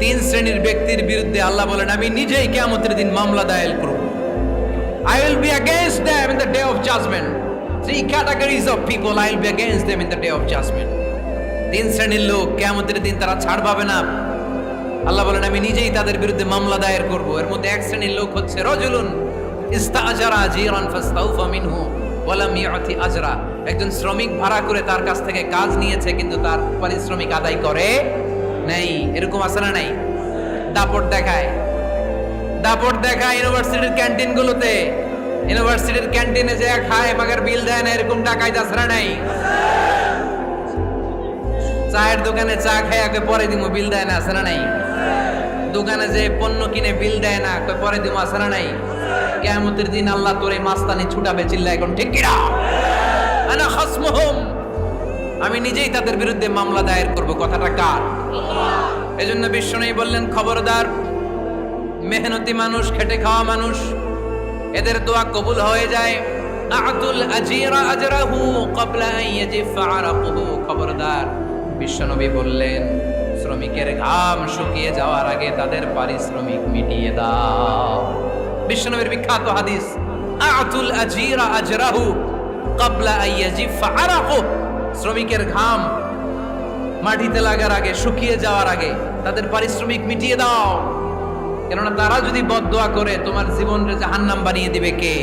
তিন শ্রেণীর ব্যক্তির বিরুদ্ধে আল্লাহ বলেন আমি নিজেই কিয়ামতের দিন মামলা দায়ের করব। I will be against them in the day of judgment. Three categories of people I will be against them in the day of judgment. তিন শ্রেণীর লোক কিয়ামতের দিন তারা ছাড় পাবে না। আল্লাহ বলেন আমি নিজেই তাদের বিরুদ্ধে মামলা দায়ের করব। এর মধ্যে এক শ্রেণীর লোক হচ্ছে রাজুলুন ইস্তাআজারা জিরান ফাস্তাউফা মিনহু ওয়া লাম ইউতি আজরা। একজন শ্রমিক ভাড়া করে তার কাছ থেকে কাজ নিয়েছে কিন্তু তার পারিশ্রমিক আদায় করে নাই। এরকম আছে না নাই? দাপট দেখায় ইউনিভার্সিটির ক্যান্টিনগুলোতে। ইউনিভার্সিটির ক্যান্টিনে যে খায় মাগার বিল দেয় না, এরকম ডাকাইত আছে না নাই? চায়ের দোকানে চা খায় আগে পরে দিমু, বিল দেয় না, আছে না নাই? দোকানে যে পণ্য কিনে বিল দেয় না, পরে দিমু, আছে না নাই? কিয়ামতের দিন আল্লাহ তোরে মাস্তানি ছুটাবে, চিল্লা এখন ঠিক কিনা? আনা খাসমুহুম, আমি নিজেই তাদের বিরুদ্ধে মামলা দায়ের করব। কথাটা কার? এজন্য বিশ্বনবী বললেন খবরদার, মেহনতি মানুষ, খেটে খাওয়া মানুষ, এদের দোয়া কবুল হয়ে যায়। আতুল আজিরা আজরাহু ক্বাবলা আন ইয়াজিফা আরাকুহু। খবরদার, বিশ্বনবী বললেন শ্রমিকের ঘাম শুকিয়ে যাওয়ার আগে তাদের পারিশ্রমিক মিটিয়ে দাও। বিশ্বনবীর বিখ্যাত হাদিস, আতুল আজিরা আজরাহু ক্বাবলা আন ইয়াজিফা আরাকুহু। শ্রমিকের ঘাম মাটিতে লাগার আগে, শুকিয়ে যাওয়ার আগে তাদের পারিশ্রমিক মিটিয়ে দাও। কেননা তারা যদি বদদোয়া করে তোমার জীবনকে জাহান্নাম বানিয়ে দিবে কে?